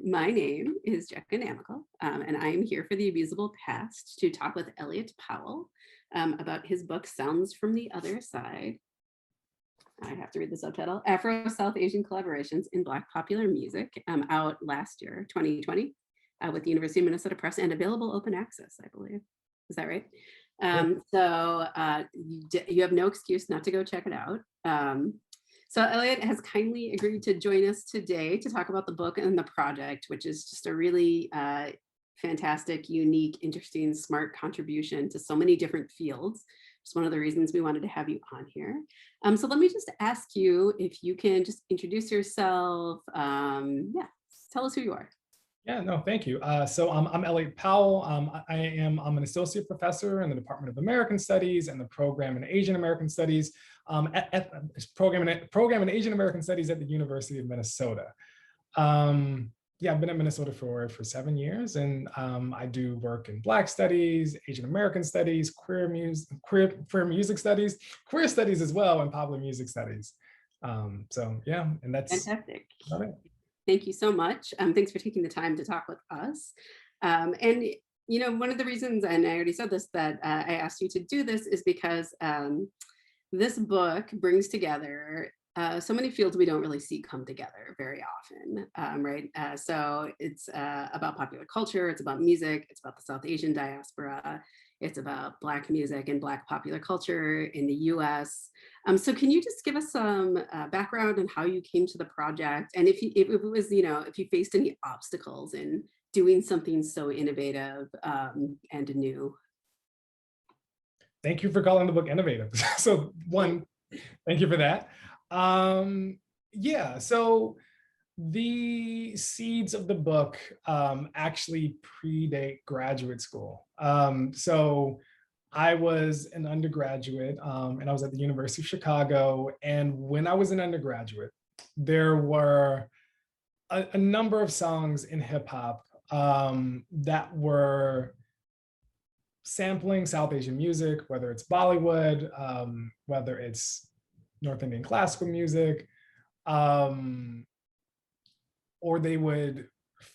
My name is Jessica Namical, and I am here for the Abusable Past to talk with Elliott Powell about his book, Sounds from the Other Side. I have to read the subtitle, Afro-South Asian Collaborations in Black Popular Music, out last year, 2020, with the University of Minnesota Press and available open access, I believe. Is that right? You have no excuse not to go check it out. So Elliott has kindly agreed to join us today to talk about the book and the project, which is just a really fantastic, unique, interesting, smart contribution to so many different fields. It's one of the reasons we wanted to have you on here. So let me just ask you if you can just introduce yourself. Yeah, tell us who you are. Yeah, no, thank you. I'm Elliott Powell. I'm an associate professor in the Department of American Studies and the program in Asian American Studies, program in Asian American Studies at the University of Minnesota. Yeah, I've been at Minnesota for 7 years, and I do work in Black studies, Asian American studies, queer music studies, queer studies as well, and popular music studies. So yeah, and that's fantastic. about it. Thank you so much. Thanks for taking the time to talk with us. And you know, one of the reasons, and I already said this, that I asked you to do this is because this book brings together so many fields we don't really see come together very often, right? So it's about popular culture, it's about music, it's about the South Asian diaspora, it's about Black music and Black popular culture in the US. So can you just give us some background on how you came to the project? And if it was, you know, if you faced any obstacles in doing something so innovative and new? Thank you for calling the book innovative. So one, thank you for that. Yeah, so the seeds of the book actually predate graduate school. So I was an undergraduate and I was at the University of Chicago. And when I was an undergraduate, there were a number of songs in hip hop that were sampling South Asian music, whether it's Bollywood, whether it's North Indian classical music, or they would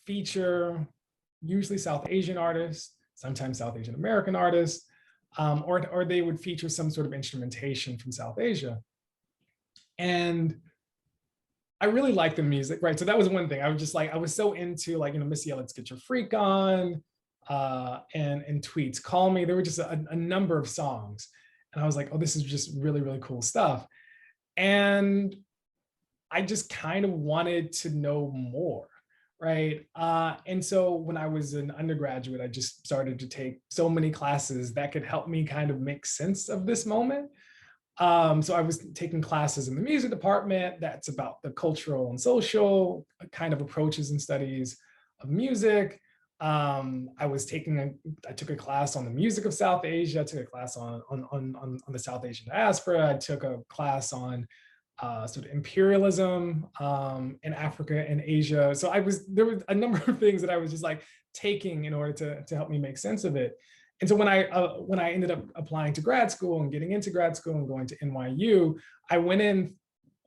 feature usually South Asian artists, sometimes South Asian American artists, or they would feature some sort of instrumentation from South Asia. And I really liked the music, right? So that was one thing. I was just like, I was so into, like, you know, Missy Elliott's Get Your Freak On, and Tweets Call Me. There were just a number of songs. And I was like, oh, this is just really, really cool stuff. And I just kind of wanted to know more, right? And so when I was an undergraduate, I just started to take so many classes that could help me kind of make sense of this moment. So I was taking classes in the music department that's about the cultural and social kind of approaches and studies of music. I took a class on the music of South Asia. I took a class on the South Asian diaspora. I took a class on sort of imperialism in Africa and Asia. So there was a number of things that I was just like taking in order to help me make sense of it. And so when I ended up applying to grad school and getting into grad school and going to NYU, I went in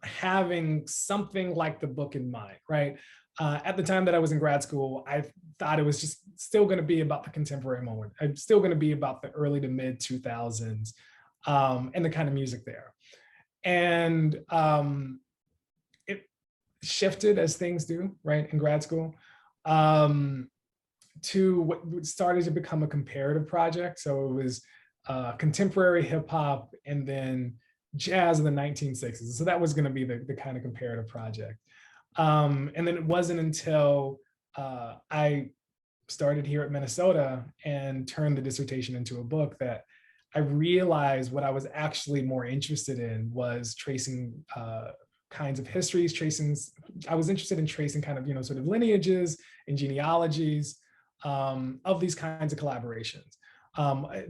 having something like the book in mind, right? At the time that I was in grad school, I thought it was just still going to be about the contemporary moment. It's still going to be about the early to mid 2000s and the kind of music there. And it shifted as things do, right, in grad school, to what started to become a comparative project. So it was contemporary hip hop and then jazz in the 1960s. So that was going to be the kind of comparative project. And then it wasn't until I started here at Minnesota and turned the dissertation into a book that I realized what I was actually more interested in was tracing kinds of histories, I was interested in tracing kind of, you know, sort of lineages and genealogies of these kinds of collaborations.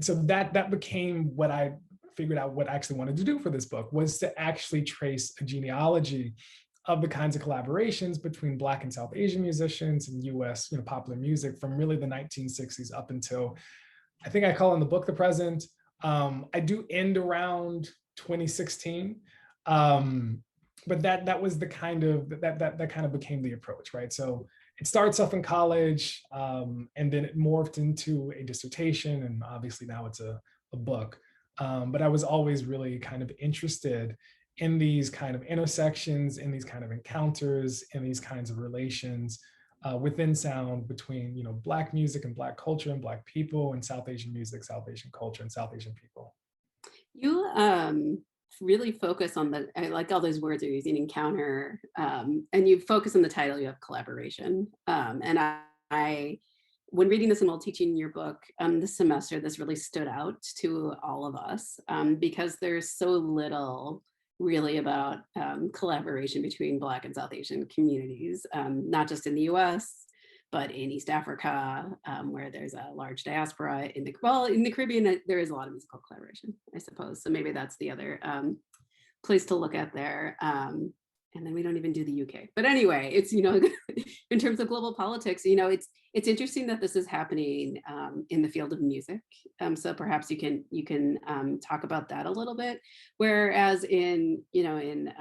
So that became what I figured out what I actually wanted to do for this book, was to actually trace a genealogy of the kinds of collaborations between Black and South Asian musicians in US, you know, popular music from really the 1960s up until, I think I call in the book the present. I do end around 2016, but that was the kind of that kind of became the approach, right? So it starts off in college, and then it morphed into a dissertation, and obviously now it's a book. But I was always really kind of interested in these kind of intersections, in these kind of encounters, in these kinds of relations within sound between, you know, Black music and Black culture and Black people, and South Asian music, South Asian culture, and South Asian people. You really focus on the, I like all those words you're using, encounter, and you focus on the title, you have collaboration. And when reading this and while teaching your book this semester, this really stood out to all of us because there's so little really about collaboration between Black and South Asian communities, not just in the US, but in East Africa, where there's a large diaspora. In the Caribbean, there is a lot of musical collaboration, I suppose. So maybe that's the other place to look at there. And then we don't even do the UK. But anyway, it's, you know, in terms of global politics, you know, it's interesting that this is happening in the field of music. So perhaps you can talk about that a little bit. Whereas in, you know, in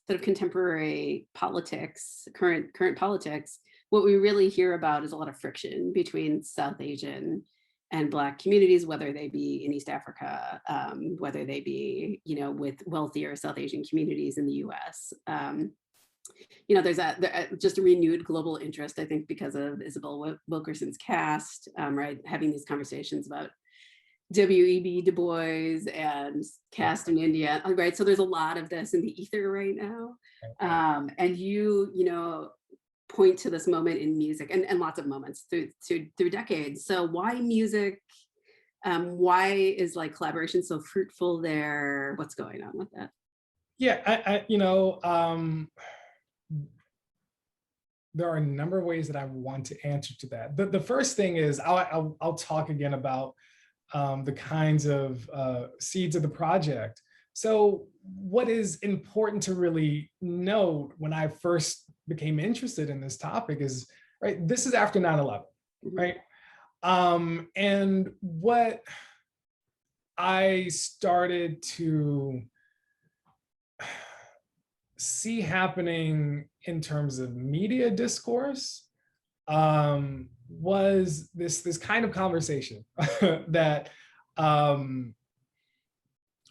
sort of contemporary politics, current politics, what we really hear about is a lot of friction between South Asian and Black communities, whether they be in East Africa, whether they be, you know, with wealthier South Asian communities in the US. You know, there's just a renewed global interest, I think, because of Isabel Wilkerson's cast, right? Having these conversations about W.E.B. Du Bois and cast in India, right? So there's a lot of this in the ether right now. And you know, point to this moment in music and lots of moments through decades. So why music? Why is like collaboration so fruitful there? What's going on with that? Yeah, you know, there are a number of ways that I want to answer to that. The first thing is I'll talk again about the kinds of seeds of the project. So what is important to really note when I first became interested in this topic is, right, this is after 9/11, right? And what I started to see happening in terms of media discourse was this kind of conversation that on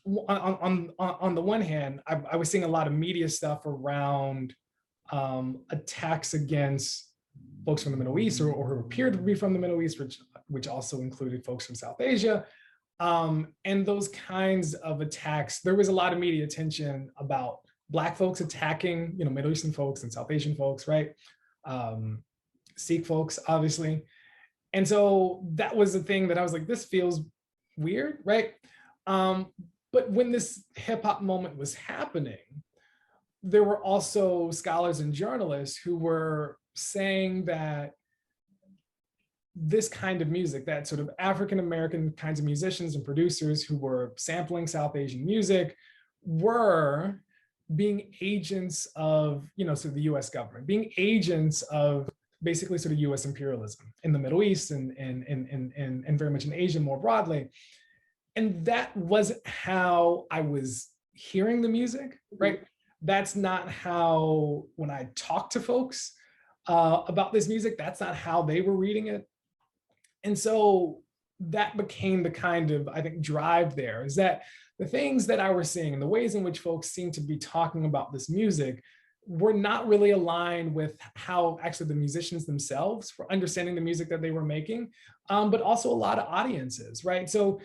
the one hand, I was seeing a lot of media stuff around attacks against folks from the Middle East or who appeared to be from the Middle East, which also included folks from South Asia. And those kinds of attacks, there was a lot of media attention about Black folks attacking, you know, Middle Eastern folks and South Asian folks, right? Sikh folks, obviously. And so that was the thing that I was like, this feels weird, right? But when this hip hop moment was happening, there were also scholars and journalists who were saying that this kind of music, that sort of African-American kinds of musicians and producers who were sampling South Asian music, were being agents of, you know, sort of the US government, being agents of basically sort of US imperialism in the Middle East and very much in Asia more broadly. And that wasn't how I was hearing the music, right? That's not how, when I talked to folks about this music, that's not how they were reading it. And so that became the kind of, I think, drive there, is that the things that I was seeing and the ways in which folks seem to be talking about this music were not really aligned with how actually the musicians themselves were understanding the music that they were making, but also a lot of audiences, right? So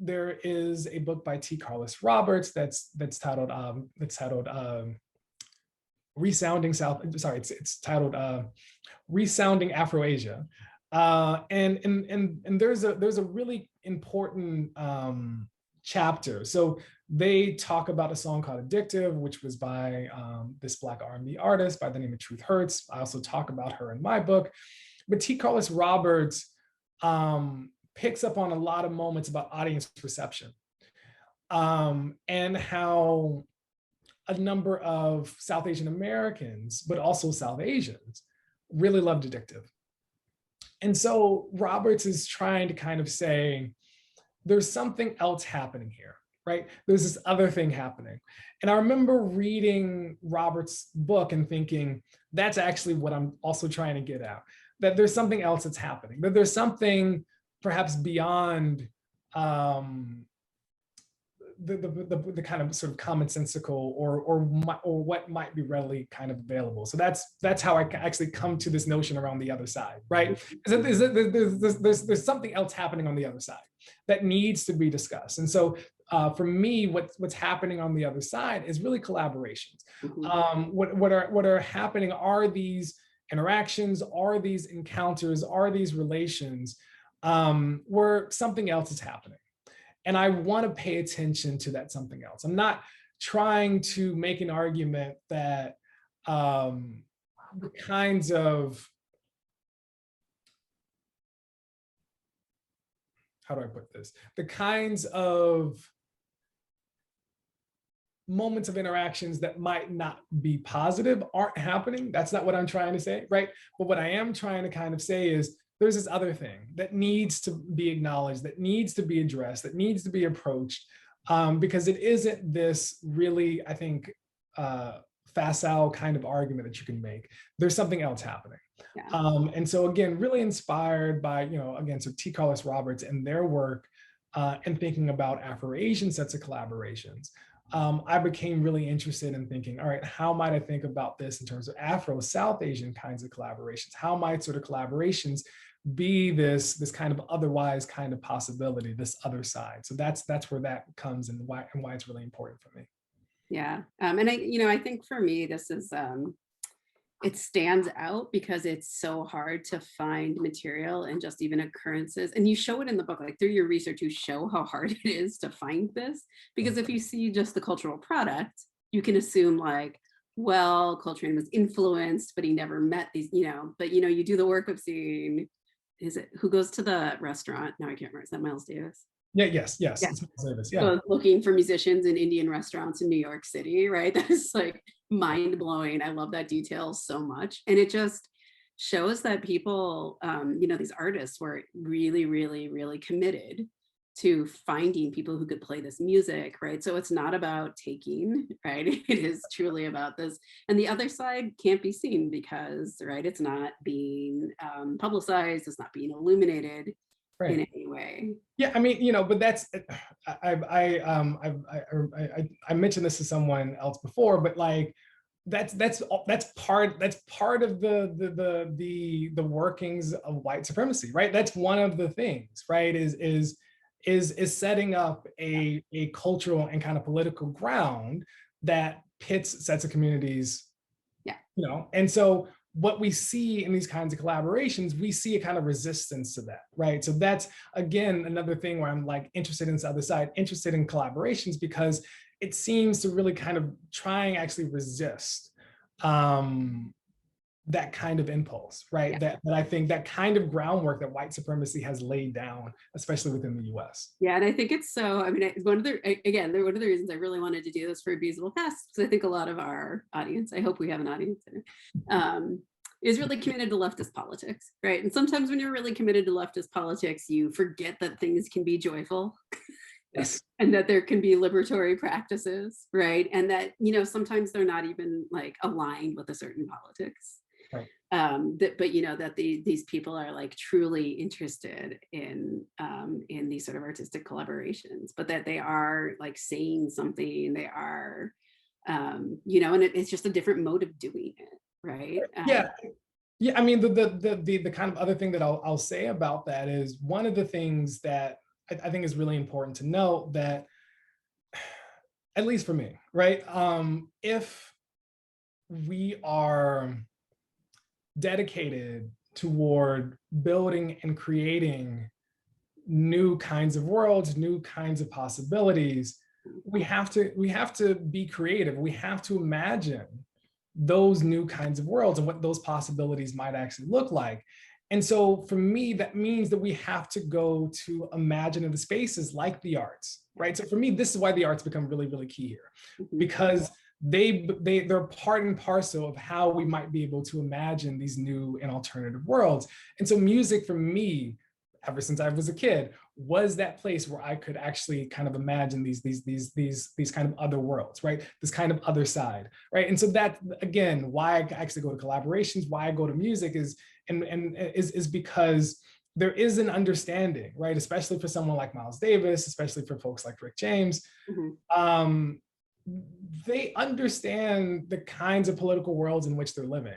there is a book by T. Carlos Roberts that's titled Resounding South. Sorry, it's titled Resounding Afro-Asia, and there's a really important chapter. So they talk about a song called Addictive, which was by this Black R&B artist by the name of Truth Hurts. I also talk about her in my book. But T. Carlos Roberts picks up on a lot of moments about audience perception and how a number of South Asian Americans, but also South Asians, really loved Addictive. And so Roberts is trying to kind of say, there's something else happening here, right? There's this other thing happening. And I remember reading Robert's book and thinking, that's actually what I'm also trying to get at, that there's something else that's happening, that there's something perhaps beyond the kind of sort of commonsensical or what might be readily kind of available. So that's how I actually come to this notion around the other side, right? There's something else happening on the other side that needs to be discussed. And so for me, what's happening on the other side is really collaborations. What are happening are these interactions, are these encounters, are these relations where something else is happening. And I want to pay attention to that something else. I'm not trying to make an argument that the kinds of, how do I put this? The kinds of moments of interactions that might not be positive aren't happening. That's not what I'm trying to say, right? But what I am trying to kind of say is there's this other thing that needs to be acknowledged, that needs to be addressed, that needs to be approached, because it isn't this really, I think, facile kind of argument that you can make. There's something else happening. Yeah. And so again, really inspired by, again, so T. Carlos Roberts and their work and thinking about Afro-Asian sets of collaborations. I became really interested in thinking, all right, how might I think about this in terms of Afro-South Asian kinds of collaborations? How might sort of collaborations be this kind of otherwise kind of possibility, this other side? So that's where that comes and why it's really important for me. Yeah, and I think for me, this is it stands out because it's so hard to find material and just even occurrences. And you show it in the book, like through your research, you show how hard it is to find this. Because if you see just the cultural product, you can assume like, well, Coltrane was influenced, but he never met these, but you do the work of seeing, who goes to the restaurant? Now I can't remember, is that Miles Davis? Yeah, yes. Yeah. So looking for musicians in Indian restaurants in New York City, right? That is like mind blowing. I love that detail so much. And it just shows that people, these artists were really, really, really committed to finding people who could play this music, right? So it's not about taking, right? It is truly about this. And the other side can't be seen because, right, it's not being publicized, it's not being illuminated. Right. In any way. Yeah, I mean, but that's I mentioned this to someone else before, but like that's part of the workings of white supremacy, right? That's one of the things, right? Is setting up a cultural and kind of political ground that pits sets of communities. Yeah. And so what we see in these kinds of collaborations, we see a kind of resistance to that, right? So that's, again, another thing where I'm like interested in this other side, interested in collaborations, because it seems to really kind of try and actually resist that kind of impulse, right? Yeah. That I think that kind of groundwork that white supremacy has laid down, especially within the US. Yeah, and I think it's so, I mean, one of the reasons I really wanted to do this for Abusable Fest, because I think a lot of our audience, I hope we have an audience there, is really committed to leftist politics, right? And sometimes when you're really committed to leftist politics, you forget that things can be joyful. Yes. And that there can be liberatory practices, right? And that, sometimes they're not even like aligned with a certain politics. Right. That these people are like truly interested in these sort of artistic collaborations, but that they are like saying something, they are, and it's just a different mode of doing it, right? Yeah. I mean, the kind of other thing that I'll say about that is one of the things that I think is really important to note, that at least for me, right? If we are dedicated toward building and creating new kinds of worlds, new kinds of possibilities, we have to be creative. We have to imagine those new kinds of worlds and what those possibilities might actually look like. And so for me, that means that we have to go to imaginative spaces like the arts, right? So for me, this is why the arts become really, really key here, because they're part and parcel of how we might be able to imagine these new and alternative worlds. And so music for me ever since I was a kid, was that place where I could actually kind of imagine these kind of other worlds, right? This kind of other side, right? And so that, again, why I actually go to collaborations, why I go to music is because there is an understanding, right? Especially for someone like Miles Davis, especially for folks like Rick James. Um, they understand the kinds of political worlds in which they're living.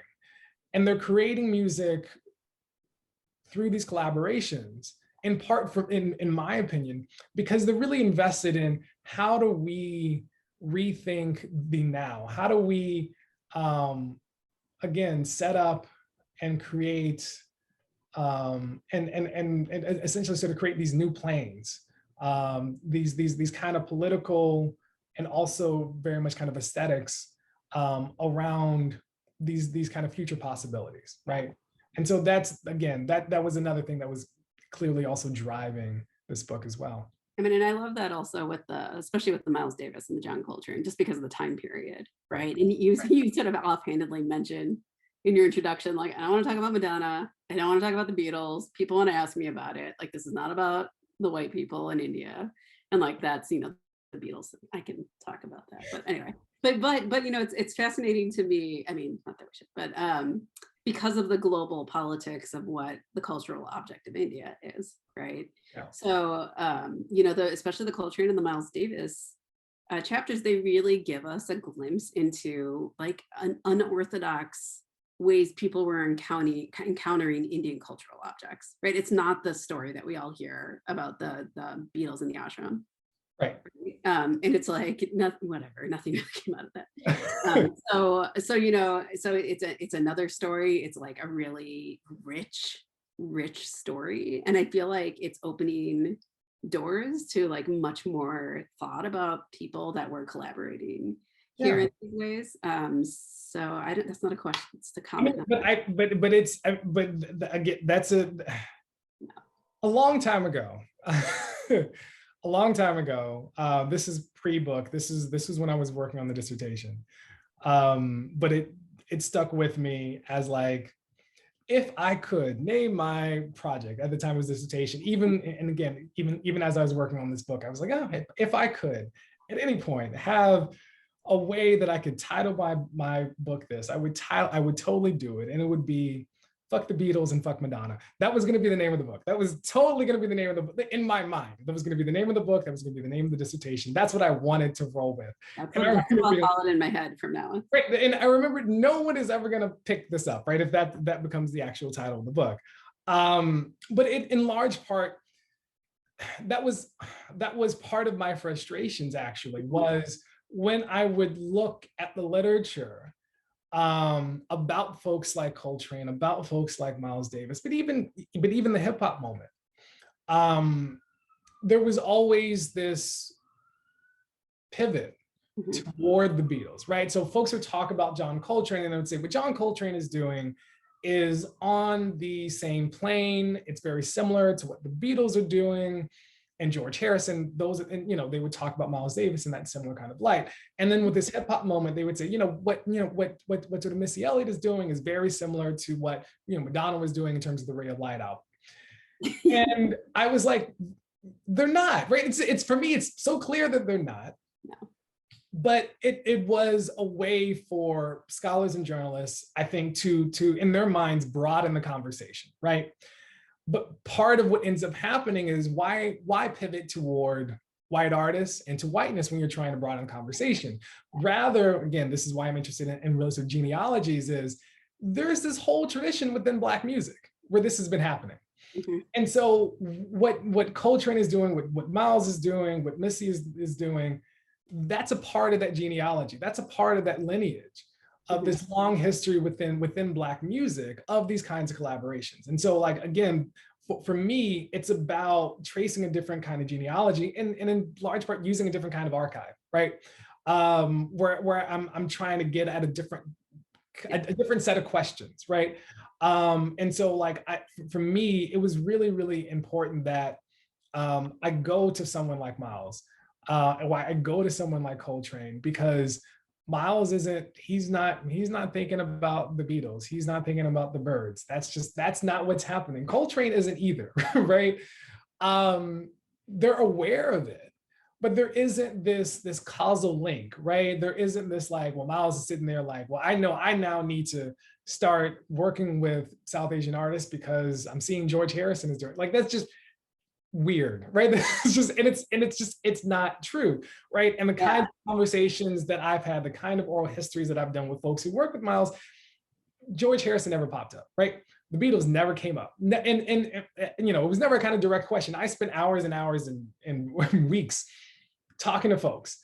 And they're creating music through these collaborations, in part, in my opinion, because they're really invested in how do we rethink the now? How do we, again, set up and create, and essentially sort of create these new planes, these kind of political and also very much kind of aesthetics around these kind of future possibilities, right? And so that's, again, that was another thing that was clearly also driving this book as well. I mean, and I love that also with especially with the Miles Davis and the John Coltrane, just because of the time period, right? And you sort of offhandedly mentioned in your introduction, like, I don't want to talk about Madonna, I don't want to talk about the Beatles. People want to ask me about it. Like, this is not about the white people in India, and like that's the Beatles. I can talk about that, but anyway. But it's fascinating to me. I mean, not that we should, but because of the global politics of what the cultural object of India is, right? Yeah. So, especially the Coltrane and the Miles Davis chapters, they really give us a glimpse into like an unorthodox ways people were encountering Indian cultural objects, right? It's not the story that we all hear about the Beatles in the ashram. Right. And it's like nothing came out of that. So it's another story. It's like a really rich story, and I feel like it's opening doors to like much more thought about people that were collaborating here in these ways. So that's not a question; it's the comment. Again, that's a long time ago. A long time ago. This is pre-book. This is when I was working on the dissertation. But it stuck with me as like, if I could name my project at the time of his dissertation, even as I was working on this book, I was like, oh, if I could at any point have a way that I could title my book this, I would totally do it, and it would be "Fuck the Beatles and Fuck Madonna." That was going to be the name of the book. That was totally going to be the name of the book in my mind. That was going to be the name of the book. That was going to be the name of the dissertation. That's what I wanted to roll with. That's all in my head from now on. Right, and I remember no one is ever going to pick this up, right? If that becomes the actual title of the book. But in large part, that was part of my frustrations. Actually, was when I would look at the literature about folks like Coltrane, about folks like Miles Davis, but even the hip hop moment, there was always this pivot toward the Beatles, right? So folks would talk about John Coltrane, and they would say, what John Coltrane is doing is on the same plane. It's very similar to what the Beatles are doing. And George Harrison, they would talk about Miles Davis in that similar kind of light. And then with this hip hop moment, they would say, what sort of Missy Elliott is doing is very similar to what Madonna was doing in terms of the Ray of Light album. And I was like, they're not, right? It's for me, it's so clear that they're not. No. But it was a way for scholars and journalists, I think, to in their minds broaden the conversation, right? But part of what ends up happening is why pivot toward white artists and to whiteness when you're trying to broaden conversation? Rather, again, this is why I'm interested in really sort of genealogies, is there's this whole tradition within Black music where this has been happening. And so what Coltrane is doing, what Miles is doing, what Missy is doing, that's a part of that genealogy. That's a part of that lineage of this long history within Black music of these kinds of collaborations. And so, like, again, for me, it's about tracing a different kind of genealogy and in large part using a different kind of archive, right? Where I'm trying to get at a different set of questions, right? And so, like, for me, it was really, really important that I go to someone like Miles, why I go to someone like Coltrane, because Miles isn't, he's not thinking about the Beatles. He's not thinking about the Byrds. That's not what's happening. Coltrane isn't either, right? They're aware of it, but there isn't this causal link, right? There isn't this like, well, Miles is sitting there like, well, I know I now need to start working with South Asian artists because I'm seeing George Harrison is doing, like, that's just weird, right? It's just, it's not true, right? And the kind Yeah. of conversations that I've had, the kind of oral histories that I've done with folks who work with Miles, George Harrison never popped up, right? The Beatles never came up, and you know, it was never a kind of direct question. I spent hours and hours and weeks talking to folks,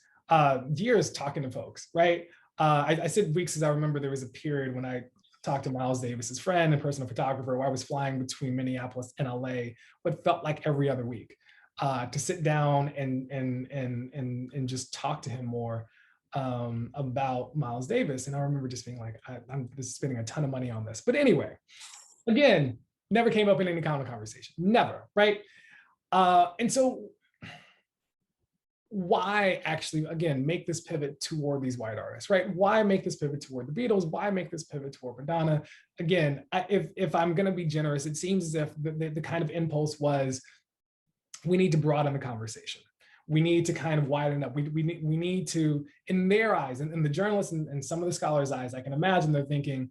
years talking to folks, right? I said weeks because I remember there was a period when I talked to Miles Davis's friend and personal photographer, where I was flying between Minneapolis and LA, what felt like every other week, to sit down and just talk to him more about Miles Davis. And I remember just being like, I'm just spending a ton of money on this. But anyway, again, never came up in any kind of conversation, never, right? And so why actually, again, make this pivot toward these white artists, right? Why make this pivot toward the Beatles? Why make this pivot toward Madonna? Again, if I'm going to be generous, it seems as if the kind of impulse was, we need to broaden the conversation. We need to kind of widen up. We need to, in their eyes, and in the journalists and some of the scholars' eyes, I can imagine they're thinking,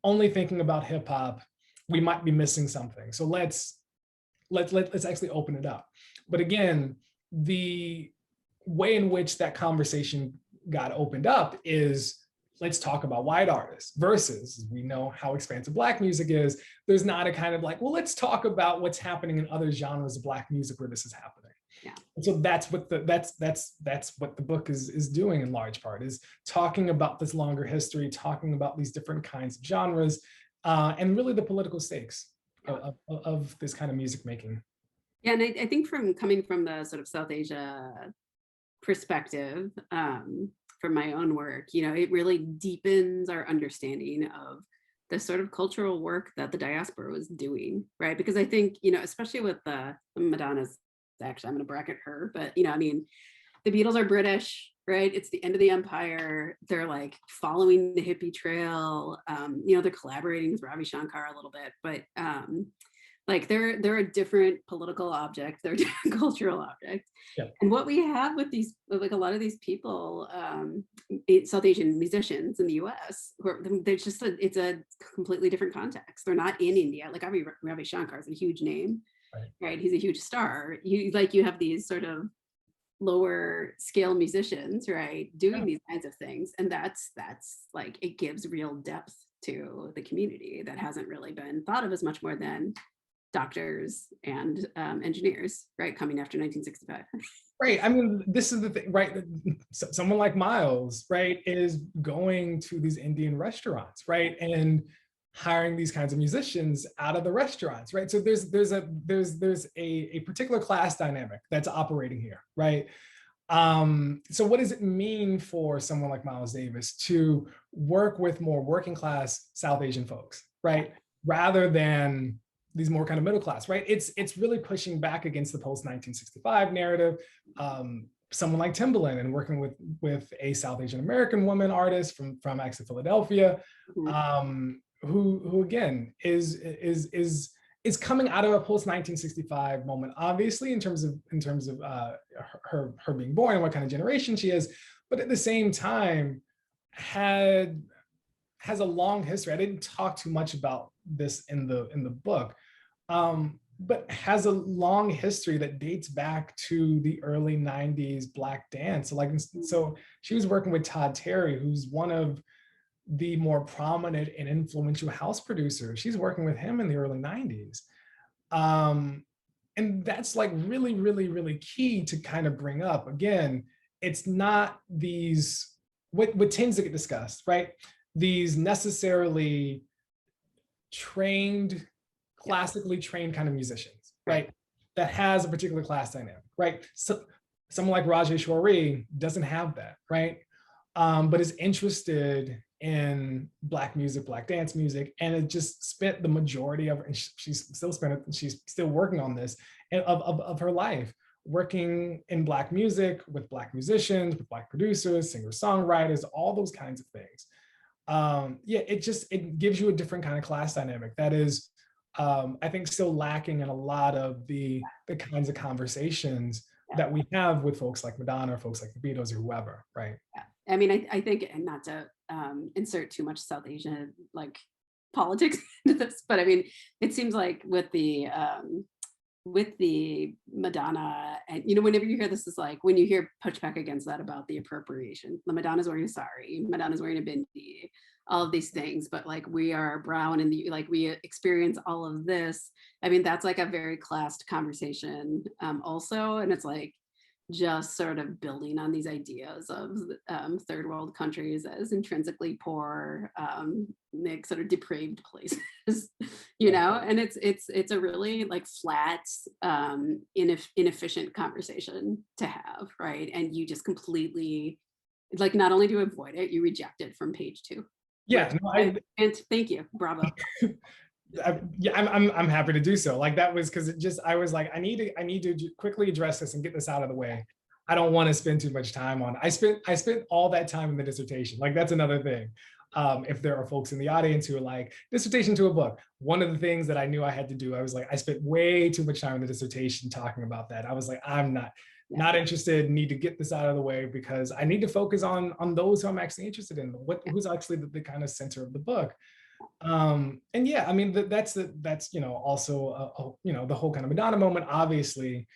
only thinking about hip hop, we might be missing something. So let's actually open it up. But again, the way in which that conversation got opened up is, let's talk about white artists versus, we know how expansive Black music is. There's not a kind of like, well, let's talk about what's happening in other genres of Black music where this is happening. Yeah. And so that's what the book is doing in large part, is talking about this longer history, talking about these different kinds of genres, and really the political stakes of this kind of music making. Yeah, and I think from coming from the sort of South Asia perspective, from my own work, you know, it really deepens our understanding of the sort of cultural work that the diaspora was doing, right? Because I think, you know, especially with the Madonna's, actually, I'm going to bracket her, but, you know, I mean, the Beatles are British, right? It's the end of the empire. They're like following the hippie trail. You know, they're collaborating with Ravi Shankar a little bit, but like they're a different political object, they're a different cultural object. Yeah. And what we have with these, like a lot of these people, South Asian musicians in the US, they're just it's a completely different context. They're not in India. Like Ravi Shankar is a huge name, right? He's a huge star. You have these sort of lower scale musicians, right, doing these kinds of things, and that's like, it gives real depth to the community that hasn't really been thought of as much more than doctors and engineers, right, coming after 1965. Right. I mean, this is the thing, right? Someone like Miles, right, is going to these Indian restaurants, right, and hiring these kinds of musicians out of the restaurants, right? So there's a particular class dynamic that's operating here, right? So what does it mean for someone like Miles Davis to work with more working class South Asian folks, right, rather than these more kind of middle class, right? It's really pushing back against the post 1965 narrative. Someone like Timbaland, and working with a South Asian American woman artist from actually Philadelphia, who again is coming out of a post 1965 moment, obviously in terms of her being born and what kind of generation she is, but at the same time has a long history. I didn't talk too much about this in the book, but has a long history that dates back to the early 90s Black dance. So she was working with Todd Terry, who's one of the more prominent and influential house producers. She's working with him in the early 90s. And that's like really, really, really key to kind of bring up. Again, it's not these, what tends to get discussed, right? These necessarily trained, classically trained kind of musicians, right? That has a particular class dynamic, right? So someone like Rajesh Shori doesn't have that, right? But is interested in Black music, Black dance music, and it just spent the majority of, and she's still working on this, of her life working in Black music with Black musicians, with Black producers, singer-songwriters, all those kinds of things. Yeah, it gives you a different kind of class dynamic that is, I think, still lacking in a lot of the kinds of conversations that we have with folks like Madonna, or folks like the Beatles, or whoever, right? Yeah. I mean, I think, and not to insert too much South Asian like politics into this, but I mean, it seems like with the Madonna, and whenever you hear this, is like when you hear pushback against that about the appropriation. The Madonna's wearing a sari, Madonna's wearing a bindi, all of these things, but like we are brown and like we experience all of this. I mean, that's like a very classed conversation also, and it's like just sort of building on these ideas of third world countries as intrinsically poor, like sort of depraved places, and it's a really like flat, inefficient conversation to have, right? And you just completely, like, not only do you avoid it, you reject it from page 2. Yeah, no, And thank you, bravo. I'm happy to do so. Like, that was because I was like, I need to quickly address this and get this out of the way. I don't want to spend too much time on it. I spent all that time in the dissertation. Like, that's another thing. If there are folks in the audience who are like, dissertation to a book, one of the things that I knew I had to do, I was like, I spent way too much time in the dissertation talking about that. I was like, I'm not interested, need to get this out of the way, because I need to focus on those who I'm actually interested in, who's actually the kind of center of the book. And yeah, I mean, that's also the whole kind of Madonna moment, obviously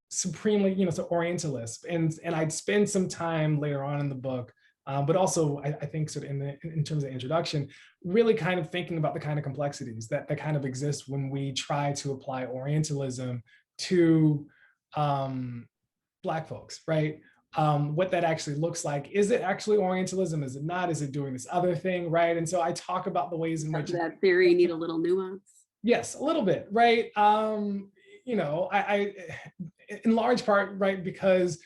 supremely, so Orientalist, and I'd spend some time later on in the book, but also I think sort of in terms of introduction, really kind of thinking about the kind of complexities that kind of exist when we try to apply Orientalism to Black folks, right? What that actually looks like. Is it actually Orientalism? Is it not? Is it doing this other thing, right? And so I talk about the ways in which that theory need a little nuance. Yes, a little bit, right? I in large part, right, because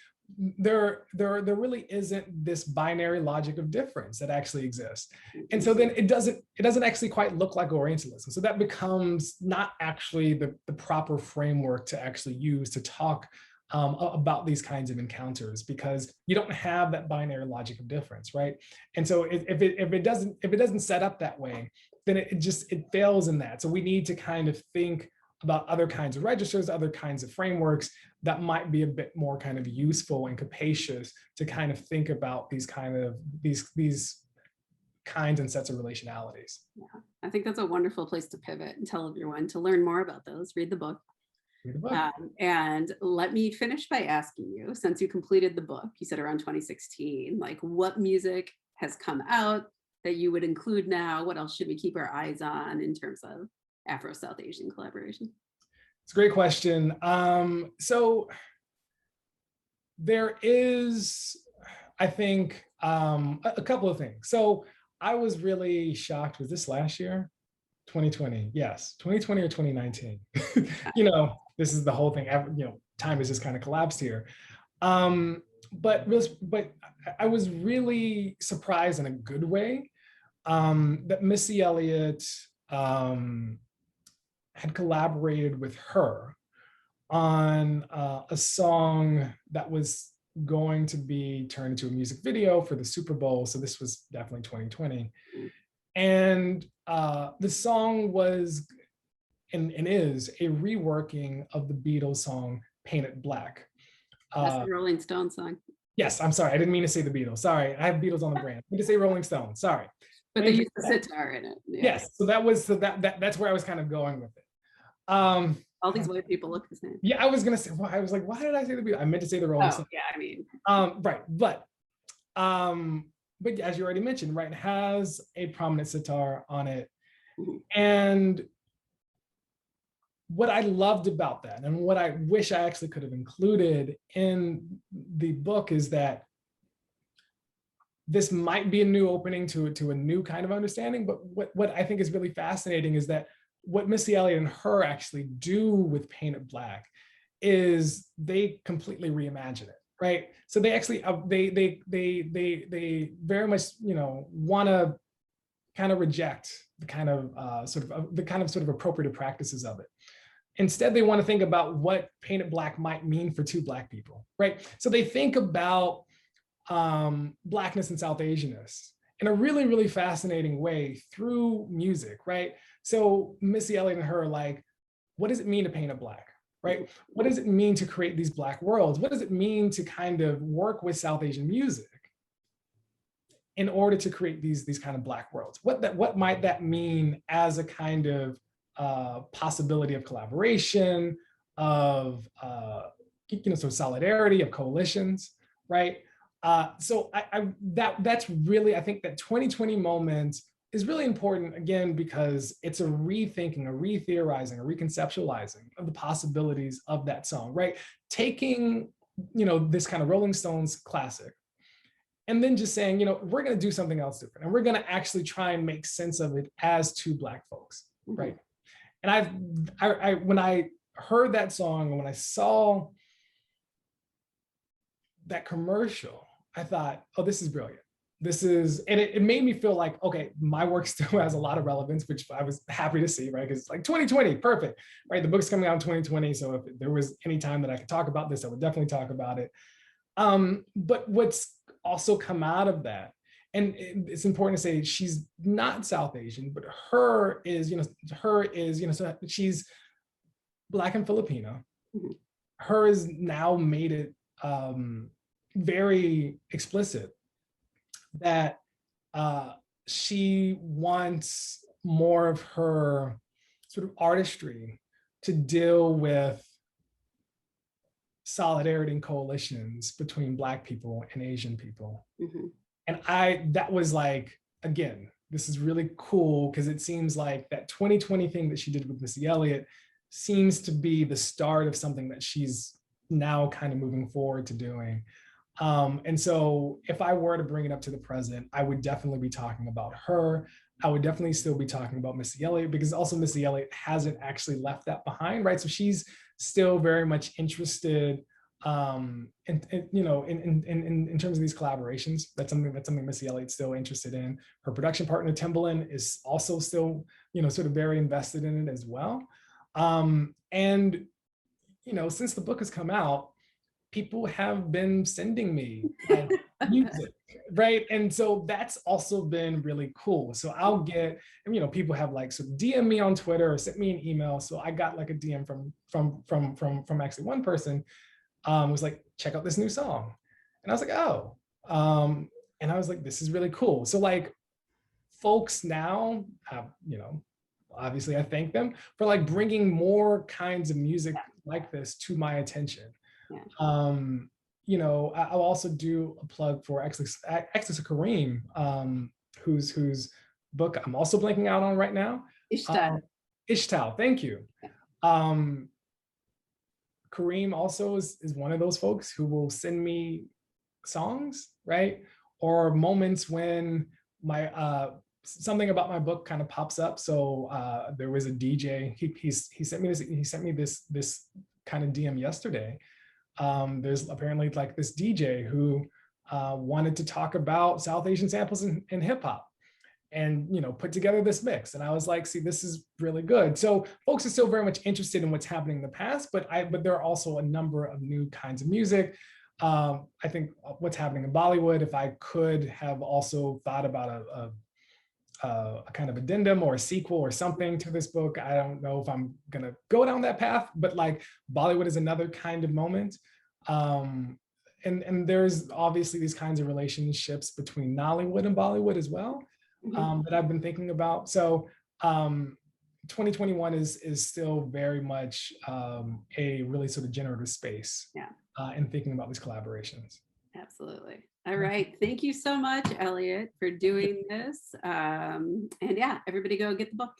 there really isn't this binary logic of difference that actually exists. And so then it doesn't actually quite look like Orientalism. So that becomes not actually the proper framework to actually use to talk about these kinds of encounters, because you don't have that binary logic of difference, right? And so if it doesn't set up that way, then it fails in that. So we need to kind of think about other kinds of registers, other kinds of frameworks that might be a bit more kind of useful and capacious to kind of think about these kinds and sets of relationalities. Yeah, I think that's a wonderful place to pivot and tell everyone to learn more about those. Read the book. And let me finish by asking you, since you completed the book, you said around 2016, like what music has come out that you would include now? What else should we keep our eyes on in terms of Afro-South Asian collaboration? It's a great question. So there is, I think, a couple of things. So I was really shocked. Was this last year? 2020, yes, 2020 or 2019. This is the whole thing. Time has just kind of collapsed here. But I was really surprised in a good way that Missy Elliott had collaborated with her on a song that was going to be turned into a music video for the Super Bowl. So this was definitely 2020. And the song was and is a reworking of the Beatles song Paint It Black. That's the Rolling Stones song. Yes, I'm sorry. I didn't mean to say the Beatles. Sorry, I have Beatles on the brand. I meant to say Rolling Stones. Sorry. But they used the sitar in it. Yeah. Yes, so that's where I was kind of going with it. All these white people look the same. Yeah, I was gonna say. Well, I was like, why did I say the Beatles? I meant to say the Rolling Stones. Yeah, I mean. Right, but as you already mentioned, right, it has a prominent sitar on it, and what I loved about that, and what I wish I actually could have included in the book, is that this might be a new opening to a new kind of understanding. But what I think is really fascinating is that what Missy Elliott and her actually do with Paint It Black is they completely reimagine it, right? So they actually they very much want to kind of reject the kind of sort of appropriative practices of it. Instead, they want to think about what Painted Black might mean for two Black people, right? So they think about Blackness and South Asianness in a really, really fascinating way through music, right? So Missy Elliott and her are like, what does it mean to paint a Black, right? What does it mean to create these Black worlds? What does it mean to kind of work with South Asian music in order to create these kind of Black worlds? What might that mean as a kind of possibility of collaboration, of sort of solidarity, of coalitions, right? So that's really, I think that 2020 moment is really important, again, because it's a rethinking, a retheorizing, a reconceptualizing of the possibilities of that song, right? Taking, this kind of Rolling Stones classic, and then just saying, we're going to do something else different, and we're going to actually try and make sense of it as two Black folks, right? And when I heard that song, and when I saw that commercial, I thought, oh, this is brilliant. And it made me feel like, okay, my work still has a lot of relevance, which I was happy to see, right? Because it's like 2020, perfect, right? The book's coming out in 2020. So if there was any time that I could talk about this, I would definitely talk about it. But what's also come out of that, and it's important to say she's not South Asian, but her is, so she's Black and Filipino. Her has now made it very explicit that she wants more of her sort of artistry to deal with solidarity and coalitions between Black people and Asian people. And that was like, again, this is really cool, because it seems like that 2020 thing that she did with Missy Elliott seems to be the start of something that she's now kind of moving forward to doing. And so if I were to bring it up to the present, I would definitely be talking about her. I would definitely still be talking about Missy Elliott, because also Missy Elliott hasn't actually left that behind, right? So she's still very much interested in terms of these collaborations. That's something Missy Elliott's still interested in. Her production partner Timbaland is also still, sort of very invested in it as well. And since the book has come out, people have been sending me music, right? And so that's also been really cool. So I'll get, people have like sort of DM me on Twitter or sent me an email. So I got like a DM from actually one person, was like, check out this new song. And I was like, oh, and I was like, this is really cool. So like folks now have, obviously I thank them for like bringing more kinds of music like this to my attention. I'll also do a plug for Exodus Kareem, whose book I'm also blanking out on right now. Ishtal, thank you. Kareem also is one of those folks who will send me songs, right? Or moments when my something about my book kind of pops up. So there was a DJ. He sent me this kind of DM yesterday. There's apparently like this DJ who wanted to talk about South Asian samples in hip hop, and put together this mix. And I was like, see, this is really good. So folks are still very much interested in what's happening in the past, but there are also a number of new kinds of music. I think what's happening in Bollywood, if I could have also thought about a kind of addendum or a sequel or something to this book. I don't know if I'm gonna go down that path, but like Bollywood is another kind of moment. And there's obviously these kinds of relationships between Nollywood and Bollywood as well, that I've been thinking about. So 2021 is still very much a really sort of generative space in thinking about these collaborations. Absolutely. All right. Thank you so much, Elliott, for doing this. And yeah, everybody go get the book.